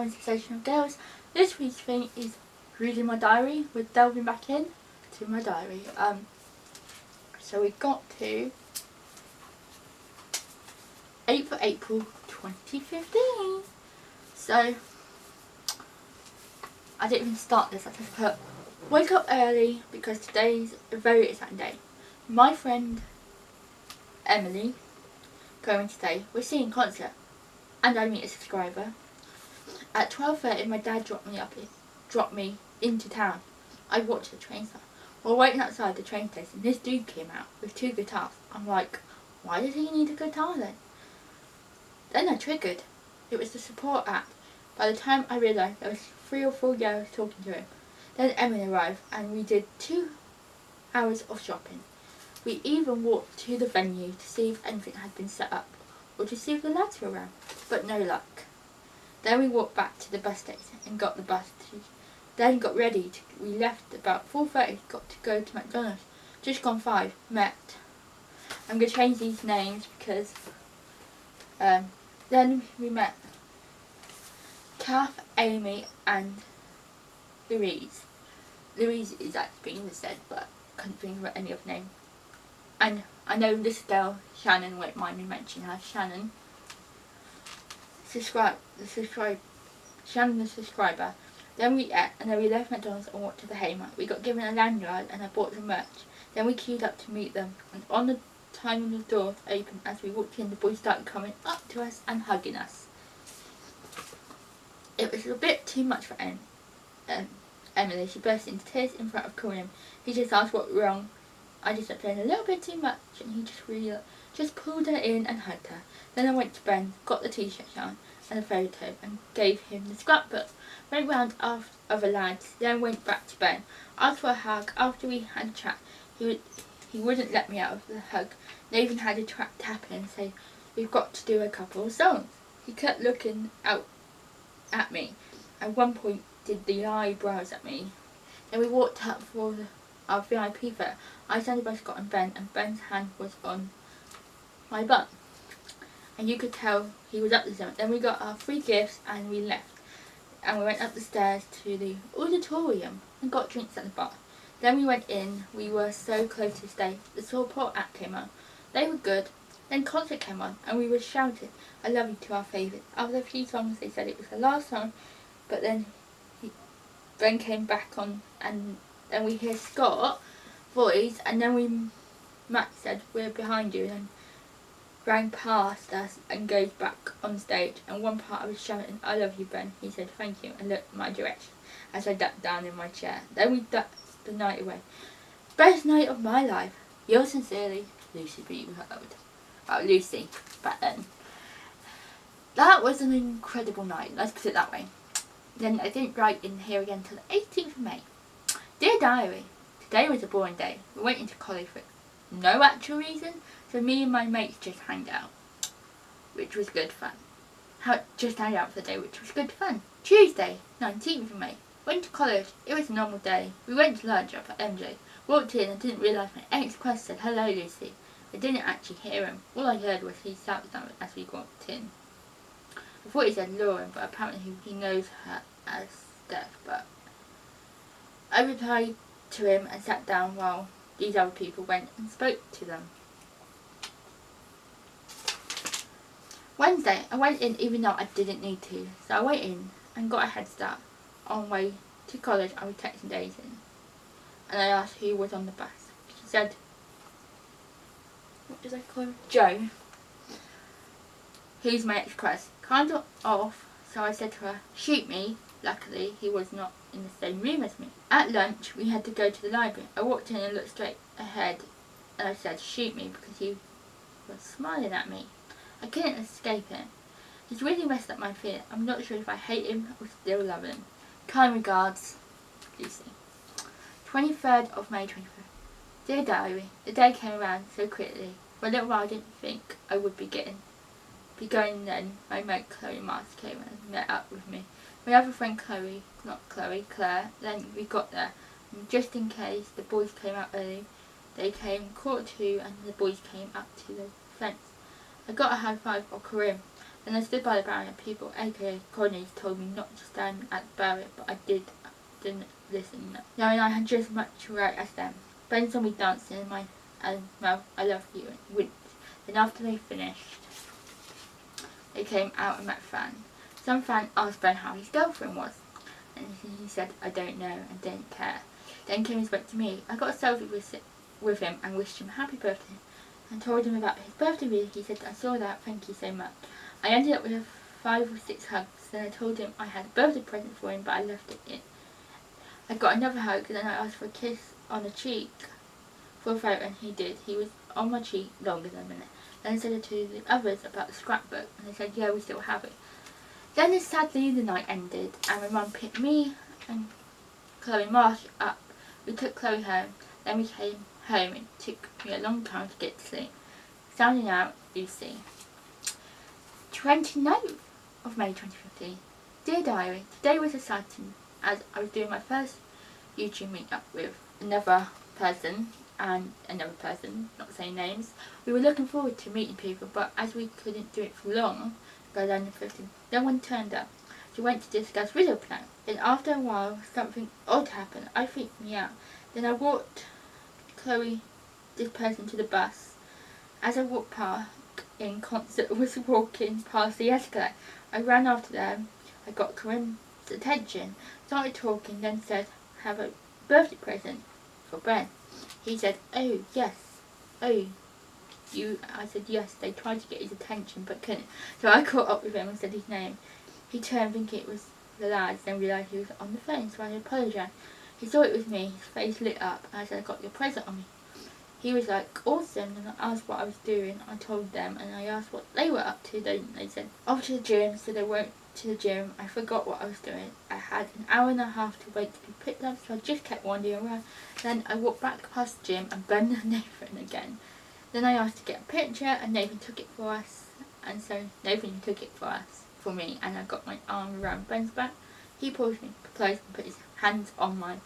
7 Sensational Girls. This week's thing is reading my diary. We're delving back in to my diary. So we got to 8th of April 2015. So I didn't even start this. I just put wake up early because today's a very exciting day. My friend Emily going today. We're seeing concert, and I meet a subscriber. At 12:30, my dad dropped me into town. I watched the train start. While waiting outside the train station, this dude came out with 2 guitars. I'm like, why does he need a guitar then? Then I triggered. It was the support act. By the time I realised, there was 3 or 4 girls talking to him. Then Emily arrived, and we did 2 hours of shopping. We even walked to the venue to see if anything had been set up, or to see if the lads were around, but no luck. Then we walked back to the bus station and got the bus. Then got ready. We left about 4:30. Got to go to McDonald's. Just gone 5. Met. I'm gonna change these names because then we met Kath, Amy, and Louise. Louise is actually being said, but I couldn't think of any other name. And I know this girl, Shannon, won't mind me mentioning her. Shannon, Shannon the subscriber. Then we ate, and then we left McDonald's and walked to the Haymarket. We got given a lanyard and I bought some merch. Then we queued up to meet them, and on the time the door opened, as we walked in, the boys started coming up to us and hugging us. It was a bit too much for Emily. She burst into tears in front of Karim. He just asked what was wrong. I just started playing a little bit too much, and he just pulled her in and hugged her. Then I went to Ben, got the t-shirt on and a photo, and gave him the scrapbook. Went round after other lads, then went back to Ben. Asked for a hug. After we had a chat, he wouldn't let me out of the hug. They even had a tap in and say, we've got to do a couple of songs. He kept looking out at me. At one point did the eyebrows at me. Then we walked up for our VIP photo. I standed by Scott and Ben's hand was on my butt. And you could tell he was up to something. Then we got our 3 gifts and we left. And we went up the stairs to the auditorium and got drinks at the bar. Then we went in. We were so close to stay. The support act came on. They were good. Then concert came on and we were shouting I love you to our favourites. After a few songs they said it was the last song, but then Ben came back on, and then we hear Scott voice, and then Matt said we're behind you, and ran past us and goes back on stage. And one part I was shouting I love you Ben. He said thank you and looked my direction as I ducked down in my chair. Then we ducked the night away. Best night of my life. Yours sincerely, Lucy B. Heard. Lucy back then. That was an incredible night, let's put it that way. Then I didn't write in here again until the 18th of May. Dear Diary, today was a boring day. We went into college for no actual reason, so me and my mates just hanged out, which was good fun. Just hanged out for the day, which was good fun. Tuesday, 19th of May. Went to college. It was a normal day. We went to lunch up at MJ. Walked in and didn't realise my ex-class said hello Lucy. I didn't actually hear him. All I heard was he shouted at us as we walked in. I thought he said Lauren, but apparently he knows her as Steph. But I replied to him and sat down while these other people went and spoke to them. Wednesday, I went in even though I didn't need to. So I went in and got a head start. On the way to college, I was texting Daisy, and I asked who was on the bus. She said, what did I call her? Joe. He's my ex-crush. Kind of off, so I said to her, shoot me. Luckily, he was not in the same room as me. At lunch, we had to go to the library. I walked in and looked straight ahead, and I said, shoot me, because he was smiling at me. I couldn't escape him. He's really messed up my fear. I'm not sure if I hate him or still love him. Kind regards, Lucy. 23rd of May 2015. Dear Diary, the day came around so quickly. For a little while I didn't think I would be going then. My mate Chloe Mars came and met up with me. My other friend Claire, then we got there. And just in case the boys came out early, they came 1:45 and the boys came up to the fence. I got a high five of Karim. Then I stood by the barrier. People, aka colonies, told me not to stand at the barrier, but I didn't listen, knowing I had just as much right as them. Ben saw me dancing and well, I love you, and winked. Then after they finished, they came out and met Fran. Some fan asked Ben how his girlfriend was, and he said, I don't know, and didn't care. Then came and spoke to me. I got a selfie with him and wished him happy birthday, and told him about his birthday video. He said, I saw that, thank you so much. I ended up with 5 or 6 hugs. Then I told him I had a birthday present for him, but I left it in. I got another hug, and then I asked for a kiss on the cheek for a photo, and he did. He was on my cheek longer than a minute. Then I said it to the others about the scrapbook, and they said, yeah, we still have it. Then sadly the night ended, and my mum picked me and Chloe Marsh up. We took Chloe home. Then we came home. It took me a long time to get to sleep. Sounding out, Lucy. 29th of May 2015. Dear Diary, today was exciting as I was doing my first YouTube meetup with another person and another person, not saying names. We were looking forward to meeting people, but as we couldn't do it for long, no one turned up. She went to discuss video plan. Then after a while, something odd happened. I freaked me out. Then I walked Chloe, this person, to the bus. As I walked past, in concert was walking past the escalator. I ran after them. I got Corinne's attention, started talking, then said, have a birthday present for Ben. He said, oh yes, oh you. I said yes. They tried to get his attention but couldn't, so I caught up with him and said his name. He turned thinking it was the lads, then realised he was on the phone, so I apologised. He saw it was me. His face lit up. I said, I got your present on me. He was like, awesome, and I asked what I was doing. I told them, and I asked what they were up to. They said, off to the gym, so they went to the gym. I forgot what I was doing. I had an hour and a half to wait to be picked up, so I just kept wandering around. Then I walked back past the gym and Ben and Nathan again. Then I asked to get a picture, and Nathan took it for us, and so Nathan took it for me, and I got my arm around Ben's back. He pulled me close and put his hands on mine.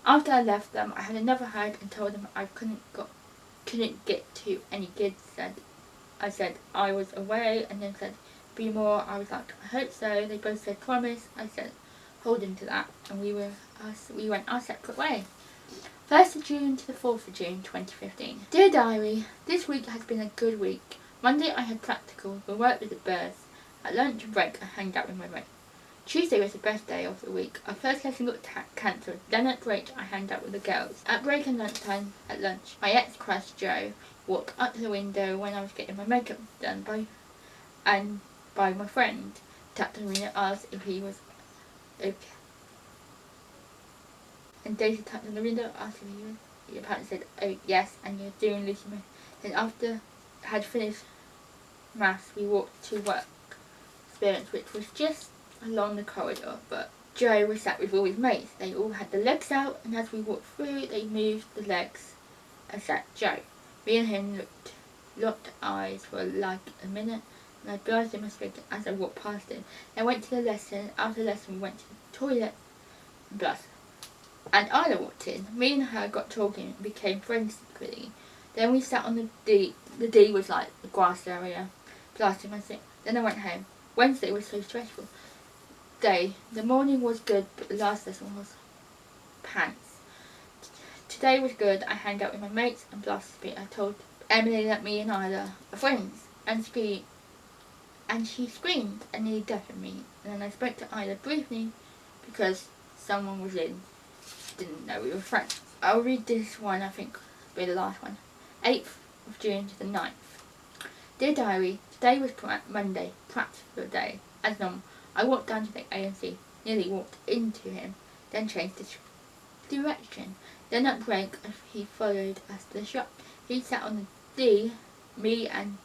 After I left them, I had another hug and told them I couldn't get to any gigs. I said I was away, and then said, be more. I was like, I hope so. They both said promise. I said, hold into that, and we went our separate ways. 1st of June to the 4th of June 2015. Dear Diary, this week has been a good week. Monday I had practical, we worked with the birds. At lunch and break I hanged out with my mate. Tuesday was the best day of the week. Our first lesson got cancelled. Then at break I hanged out with the girls. At break and lunchtime, at lunch, my ex-crush Joe walked up to the window when I was getting my makeup done by my friend. Tapped on the window, asked if he was okay. And Daisy tapped on the window, asked if he was. He apparently said, oh yes, and you're doing Lucy May. Then after I had finished maths, we walked to work experience, which was just along the corridor, but Joe was sat with all his mates. They all had their legs out, and as we walked through, they moved the legs and sat Joe. Me and him locked eyes for like a minute, and I blushed in my spirit as I walked past him. Then went to the lesson. After the lesson, we went to the toilet and blushed. And Isla walked in. Me and her got talking and became friends secretly. Then we sat on the D. The D was like the grass area, blasting my sick. Then I went home. Wednesday was so stressful. The morning was good, but the last lesson was pants. Today was good. I hanged out with my mates and blasted a bit. I told Emily that me and Isla are friends, and she screamed and nearly deafened me. And then I spoke to Isla briefly because someone was in. Didn't know we were friends. I'll read this one. I think will be the last one. 8th of June to the 9th. Dear Diary, today was Monday, practical day. As normal, I walked down to the ANC, nearly walked into him, then changed the direction. Then at break, he followed us to the shop. He sat on the D, me and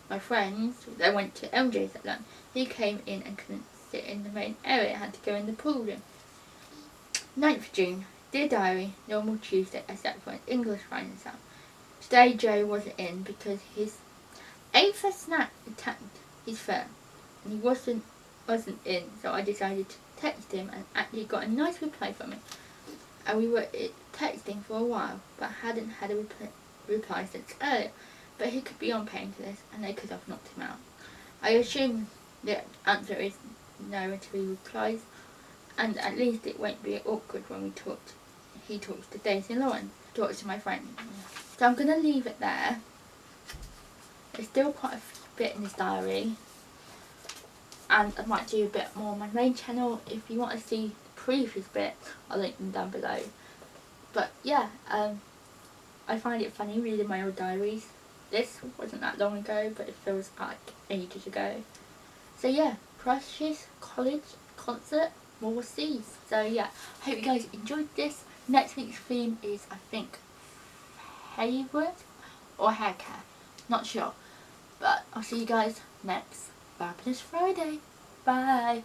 my friends. They went to MJ's at lunch. He came in and couldn't sit in the main area, had to go in the pool room. 9th of June. Dear Diary, normal Tuesday except for an English writing exam. Today Joe wasn't in because his aphid snack attacked his phone, and he wasn't in, so I decided to text him and actually got a nice reply from him. And we were texting for a while, but hadn't had a reply since earlier. But he could be on painkillers, and they could have knocked him out. I assume the answer is no until he replies, and at least it won't be awkward when he talks to Daisy and Lauren, talks to my friend. So I'm going to leave it there. There's still quite a bit in his diary, and I might do a bit more on my main channel. If you want to see the previous bit, I'll link them down below. But yeah, I find it funny reading my old diaries. This wasn't that long ago, but it feels like ages ago. So yeah, Precious College concert, more C's. So yeah, hope you guys enjoyed this. Next week's theme is, I think, favourite or hair care. Not sure. But I'll see you guys next Fabulous Friday. Bye.